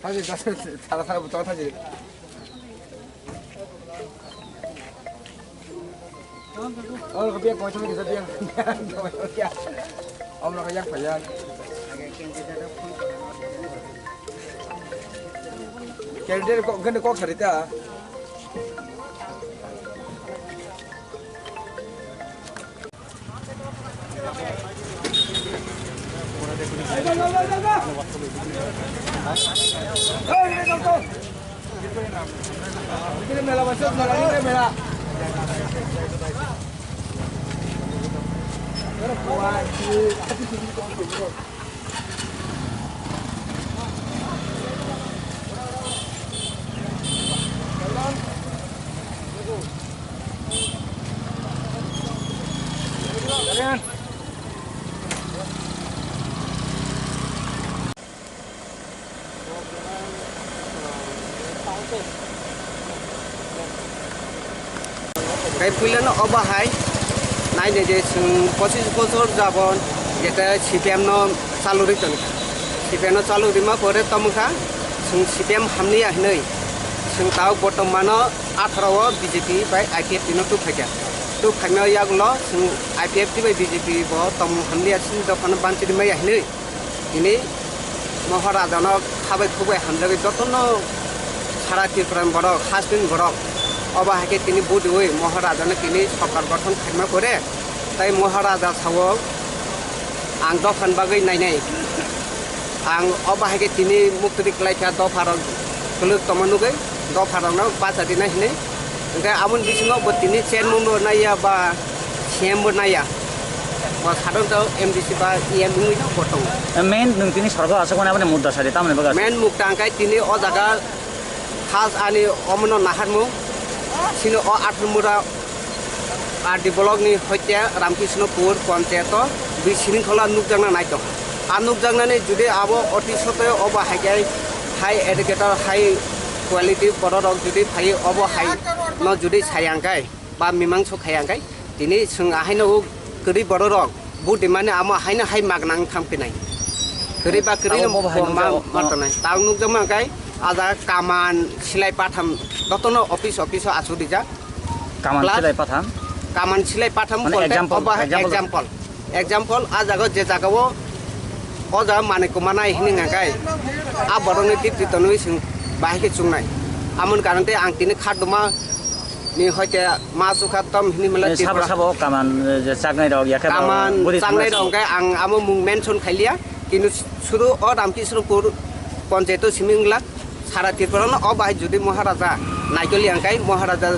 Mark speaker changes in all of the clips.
Speaker 1: 사실 사람부터 사실 cái biết coi trong cái riêng ông là cái giác phải ra cái đây có khởi đấy à cái này là bao nhiêu là cái này là cái phi nó ở ba hai này để posisi posor jabon যেটা CPM no চালু রিতন CPM no চালু রিমা পরে তমখা जों CPM হামনি আহनै जों তাও বর্তমান 18 BJP by IPF দিনো two ফাইয়া two ফাইনা ইয়াগলো जों আইপিএফ দি বাই বিজেপি ব তম হামনি আসিন দফান বানচি মাই আহनै দিনি মহারাজানো খাবাই খুবাই হামজাগৈ যতনো সারা ত্রিপুরান বড় খাসবিন বড় অবাহাকে তিনি বুধই মহারাজানো তিনি সরকার গঠন খাইমা করে তাই মহারাজা সাও आं दफान बागै नायनाय आं अबाहागे तिनि मुक्ति लाइखा दफाराव गलुक तमनुगै दफारावनो बाजादि नायनै ओंखाय आमोन बिसिङाव बो तिनि चेनमुनो नाया बा सीएमबो नाया बा सादनतो एमडीसी बा ईएमबो नो बटं
Speaker 2: मेन नों तिनि सरकार आसखना माने मुद्दा सादि तामने बगा
Speaker 1: मेन मुक्ता आंखाय तिनि अ जागा खास आनि अमनो नाहारमु सिनो अ आठमुरा आरडी ब्लक नि हत्या रामकृष्णपुर पंचायत बिसिनिखला नुकजांना नायतो आ नुकजांनानै जुदि आबो अति सते अबा हाय हाई एडुकेटर हाई क्वालिटी बररक जुदि फाय अबो हाई न जुदि सायांगाय बा मिमांसो खायांगाय दिनै जों आहायनो गरि बररक बुदि माने आमो हायनो हाय मागनां थांफिनाय गरि बा गरि मातनाय ताव नुकजांगाय आजा कामान सिलाय पाथाम दतनो ऑफिस आसुदिजा
Speaker 2: कामान सिलाय पाथाम
Speaker 1: कामान सिलाय पाथाम एग्जाम्पल आ जागा जे जागाव अजा माने को मानाय हिनिंगाय आ बरने टिटनोय जों बाहायके चुंनाय आमोन कारनते आं तिनि खादमा नि हयते मा सुखा तम हिनि मला
Speaker 2: साबो कामान जे चागनाय दग याखा
Speaker 1: कामान चागनाय दग गाय आं आमो मुं मेनसन खालिया किनु सुरु अ रामकृष्णपुर पंचायत सिमिंगला सारा त्रिपुरानो अ बाहाय जुदि महाराजा नायगलि आंखाय महाराजा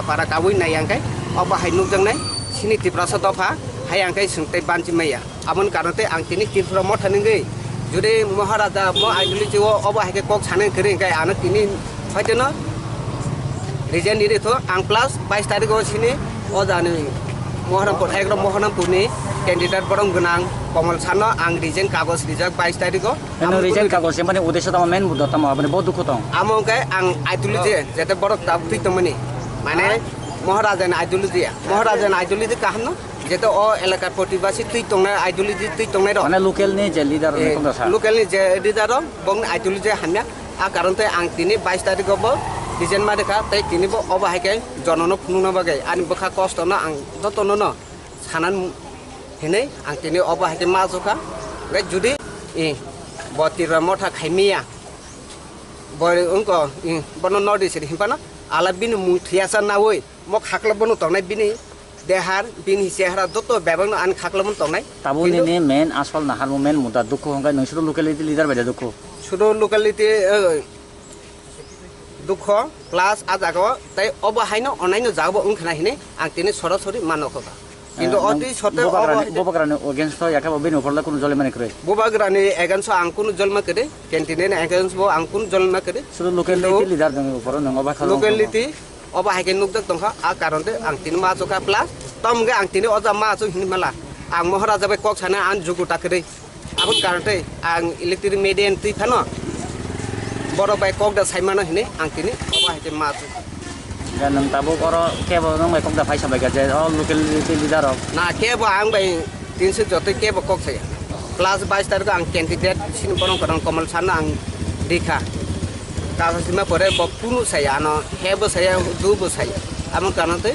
Speaker 1: पारा कावै नाय आंखाय अ बाहाय नुकजांनाय सिनि त्रिपुरासो दफा हाय आंखाय सोंथाय बानचि मैया आमोन कारनते आं तिनि त्रिपुरा म थानोगै जुदि महाराजा म आइडियोलॉजी अ बाहायके कक सानै गरे गाय आनो तिनि हयतनो रिजन दिरेथ आं प्लस 22 तारिख सिनि अ जानो महरामपुर एग्र महरामपुरनि कैंडिडेट बरं गोनां कमल सानो आं रिजन कागज रिजाक 22 तारिख
Speaker 2: आं रिजन कागज माने उद्देश्य तम मेन मुद्दा तम माने बहुत दुख दं
Speaker 1: आमो गाय आं आइडियोलॉजी जेते बरक ताबति तमनि माने महाराजानि आइडियोलॉजी काहनो जेतो अ एलाका प्रतिबासी तुइ तंनाय आइडियोलॉजी तुइ तंनाय
Speaker 2: माने लोकल नि जे लिडार
Speaker 1: लोकल नि जे लिडार बं आइडियोलॉजी हान्या आ कारनते आं तिनि 22 तारिख बो डिजाइन मा देखा तै तिनि बो अबाहायके जननो फुनुना बागै आनि बखा कष्ट न आं दतनो न सानान हेनै आं तिनि अबाहायके मा जखा गे जुदि बतिरा मथा खाइमिया बरे उनको बन नर्थ इस्ट हिपाना आला बिनु मुथियासा नावै म खाखला बनु तंनाय बिनि देहार बिनि सेहरा दतो बेबंग आन खाखलामन तंनाय
Speaker 2: ताबुनि ने मेन आसल नाहार मेन मुदा दुख हंगा नोंसुर लोकेलिटी लिडार बायदा दुख
Speaker 1: सुरो लोकेलिटी दुख प्लास आ जागो तै अबाहायनो अनायनो जागो ओंखना हिने आं तिनि सरासरि मानखबा किन्तु अति सते
Speaker 2: बोबाग्रानि अगेन्स्ट याका बेनो फरला कुनु जले माने करे
Speaker 1: बोबाग्रानि एगेन्स्ट आं कुनु जलमा करे केन्टिनेन एगेन्स्ट बो आं कुनु जलमा करे
Speaker 2: सुरो लोकेलिटी लिडार दङ पर नङ अबा खालो
Speaker 1: लोकेलिटी अबाहायके नुकदक दंखा आ कारनते आं तिनि माजोका प्लास तमगे आं तिनि अजा माजो हिनमाला आं महाराजा बे कक साना आन जुगुटा करे आबो कारनते आं इलेक्ट्रिक मेडियन तुइ फानो बरो बाय कक दा साइमानो हिने आं तिनि अबाहायके माजो
Speaker 2: नों ताबो बर केबो नों बाय कक दा फाइसा बाय जे लोकेलिटी लिडार
Speaker 1: ना केबो आं बाय 300 जते केबो कक साया प्लास 22 तारिख आं कैंडिडेट सिन बरं करन कमल साना आं রেখা কাগজমা পরে পুনু সাই আনো হেবো সাই দুবো সাই আমার কারণতে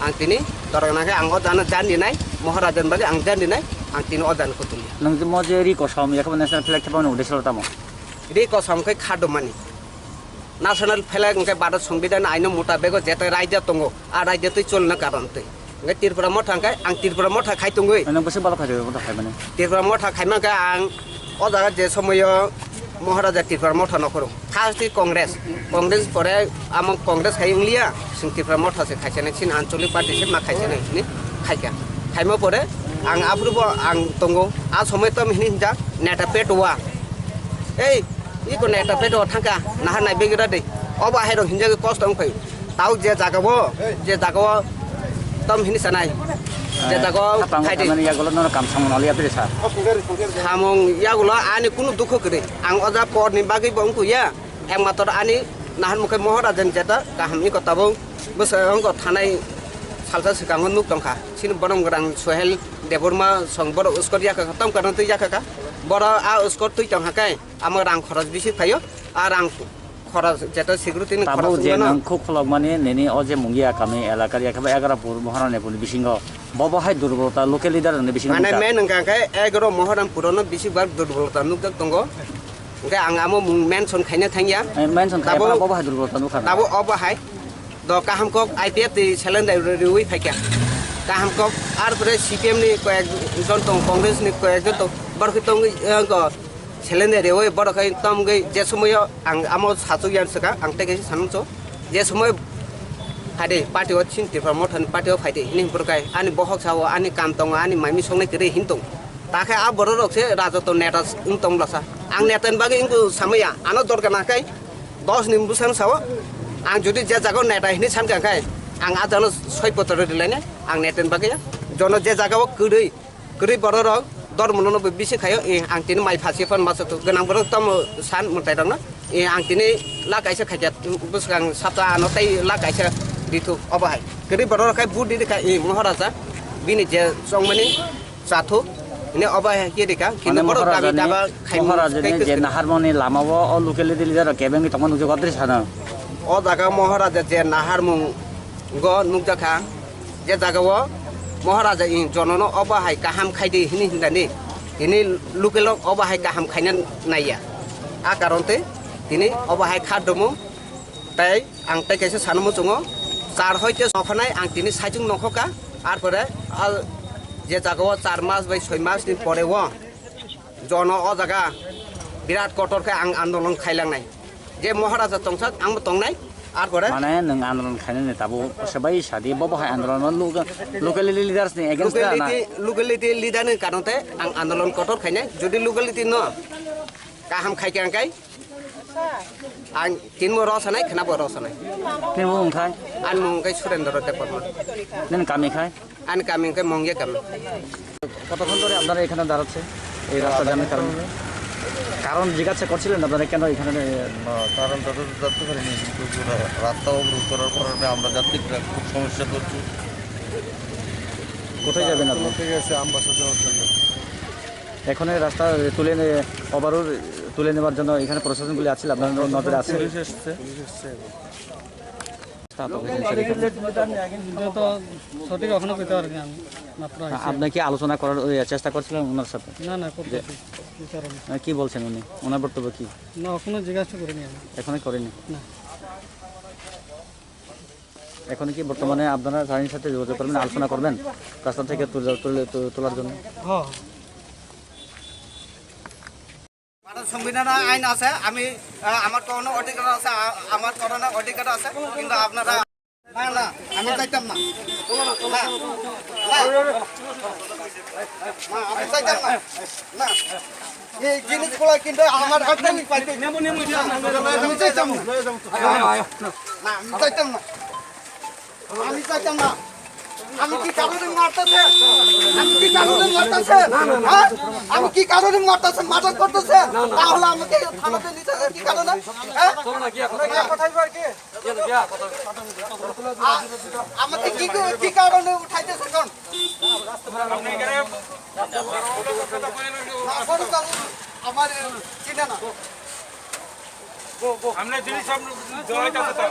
Speaker 1: আং তিনি দরকানাকে আং অদান জানিনাই মহারাজান বাদে আং জানিনাই আং তিনি অদান কুতুলি
Speaker 2: नों जे मजे रिको सम याखौ नेशनल फ्लैग थेबानो उदेसल तामो
Speaker 1: রে কসমকে খাদমানি ন্যাশনাল ফ্ল্যাগ ওকে ভারত সংবিধান আইন মোতাবেক যেতে রাজ্য দङ আর রাজ্য তুই চলনা কারণতে ওকে ত্রিপুরা মঠাকে আং ত্রিপুরা মঠা খাইতঙ্গই
Speaker 2: नों बोसो बाला खाजो मथा खाय माने
Speaker 1: ত্রিপুরা মঠা খাইমাকে আং অদাga যে সময় মহারাজা ত্রিপুরা মঠা নকরো ফার্স্ট কংগ্রেস কংগ্রেস পরে আমক কংগ্রেস খাইলিয়া সিং ত্রিপুরা মঠা সে খাইছেনে সিন আঞ্চলিক পার্টি সে মা খাইছেনে নি খাইকা খাইমা পরে আং আব্রুব আং দङ আ সময় তো মিনি যা নেটা পেটওয়া এই ইকো নেটা পেটো থাকা নাহা নাই বেগিরা দে অবা হেরং হিনজাকে কষ্ট অংখै তাও যে জাগাবো তম হিনি সানাই যে জাগাও খাইদে
Speaker 2: माने यागोलो न काम सामन आलिया पेसा
Speaker 1: সামং ইয়াগুলো আনি কোনো দুঃখ করে আং অজা পরনি বাকি বংকুয়া একমাত্র আনি নাহান মুখে মহারাজান যেটা কাহামনি কথাবো বসঙ্গ থানাই সালসা সিকাঙ্গ নুক দংখা সিন বরং গ্রাং সোহেল দেবরমা সংবর উস্কর ইয়াকা খতম কারণ তুই ইয়াকা বড় আ উস্কর তুই দংহাকাই আমার রাং খরচ বেশি খাইও আর রাং খরচ যেটা সিকিউরিটি
Speaker 2: ताबो
Speaker 1: খরচ
Speaker 2: जे
Speaker 1: না
Speaker 2: नों खो खलक माने नेनि अजे मुंगिया कामे एलाकार याखबा 11 पुर महाराने पुर बिसिंग बबो हाय दुर्बलता लोकल लिडार ने बिसिंग
Speaker 1: মানে মেন নংকাকে 11 মহারাম পুরনো বেশিবার দুর্বলতা নুক দङ ओके आं आमो मेनसन खाइनो थांगिया
Speaker 2: मेनसन खायबा बबो हाय दुर्बलता नुखा
Speaker 1: दाबो अबहाय द काहामकक आईपीएफ ति सेलेन्डार रिउइ फाइका काहामकक आर परे सीपीएम नि कয়েকজন दं कांग्रेस नि कয়েকজন दं बरखै दं ग सेलेन्डार रिउइ बरखै तम गई जे समय आं आमो साचु यान सका आं तेके सानमचो जे समय फाइदे पार्टी व सिन टिफर मथन पार्टी व फाइदे नि बरखाय आनि बहक साव आनि काम दं आनि माइमि संनाय करे हिन दं ताखे आ बर रखसे राजत नेता उन दंब्लासा आं नेतान बागै इनकु सामया आनो दरगानाखाय 10 निम बुसान साव आं जुदि जे जागाव नेता हिनि सानखाय आं आजानो 6 पत्र दिलायने आं नेतान बागै जनो जे जागाव गरै बर रक दर मननो बिसि खायो आं तिनि माइ फासि फन मास गोनां बर तम सान मथाय दंना आं तिनि लागायसे खाया बुसगां साता आनो तै लागायसे दिथु अबहाय गरै बर रखाय बुद दिखाय महाराजा बिनि जे संमनि जाथु ने अबहाय के दिखा किने बर दाबि दाबा खाय
Speaker 2: महाराज ने जे नाहारमनि लामाबो अ लोकल लिडार केबेंगि तमन उजो गद्रि साना
Speaker 1: अ जागा महाराजा जे नाहारमु ग नुकजाखा जे जागाव महाराजा इ जनन अबहाय गाहाम खायदे हिनि हिनदानि तिनि लोकेल अबहाय गाहाम खायना नाया आ कारनते तिनि अबहाय खादमु ताई आं ताइकेसे सानमु जङो चार हयते सफानाय आं तिनि साइजुं नखका आर परे जे जागाव 4 मास बाय 6 मास नि परे व जन अ जागा बिराट कटरखे आं आन्दोलन खायलांनाय जे महाराजा तंसात आंबो तंनाय आर परे
Speaker 2: माने नों आन्दोलन खायनो ने ताबो सबाय सादि बबो हाय आन्दोलन लोकल लिडार्स नि एगेन्स्ट ना
Speaker 1: लुकेलिटी लिडारनि कारनते आं आन्दोलन कटर खायनाय जुदि लुकेलिटी न गाहाम खायखांखाय आं तिनबो रसानाय खोनाबो रसानाय
Speaker 2: नेमो ओंखाय
Speaker 1: आं मुंखाय सुरेन्द्र देबबर्मन
Speaker 2: नों कामिखाय
Speaker 1: आं कामिखाय मंगे कामि
Speaker 2: কতক্ষণ ধরে আপনারা এখানে দাঁড়াচ্ছে এই রাস্তা জ্যামের কারণে কারণ জিজ্ঞাসা করছিলেন আপনারা কেন এখানে
Speaker 3: কারণ তাদের যাত্রী পারিনি কিন্তু রাস্তা অবরোধ করার কারণে আমরা যাত্রীরা খুব সমস্যা করছি
Speaker 2: কোথায় যাবেন আপনি
Speaker 3: ঠিক আছে আমবাসা যাওয়ার জন্য
Speaker 2: এখন এই রাস্তা তুলে ওভারঅল তুলে নেওয়ার জন্য এখানে প্রশাসনগুলি আছে আপনার নজরে আছে
Speaker 3: পুলিশ এসছে
Speaker 4: তো সঠিক এখনো পেতে পারিনি আমি মাত্র
Speaker 2: আপনি কি আলোচনা করার চেষ্টা করছিলেন ওনার সাথে
Speaker 4: না করতেছি কি কারণে
Speaker 2: কি বলছেন উনি ওনার বক্তব্য কি
Speaker 4: না এখনো জিজ্ঞাসা করিনি আমি
Speaker 2: এখনই করেনি
Speaker 4: না
Speaker 2: এখন কি বর্তমানে আপনারা রানীর সাথে যোগাযোগ করবেন আলোচনা করবেন রাস্তা থেকে তোলার জন্য
Speaker 4: হ্যাঁ
Speaker 1: ভারত সংবিধানে আইন আছে আমি আমার কোনো অধিকার আছে আমার করোনা অধিকার আছে কিন্তু আপনারা না না আমি চাইতাম না আমি চাইতাম না না এই জিনিসগুলো কিন্তু আমার আমি চাইতাম না আমি চাইতাম না আমি চাইতাম না আমি কি কারণে মারতেছে আমি কি কারণে মারতেছে আমি কি কারণে মারতেছে মাদক করতেছে তাহলে আমাকে থানাতে নিতে কি কারণে আমাকে কি কারণে উঠাইতেছে কোন আমার চিনে না
Speaker 5: আমরা জিনিস সব দেওয়া হইতাছে তো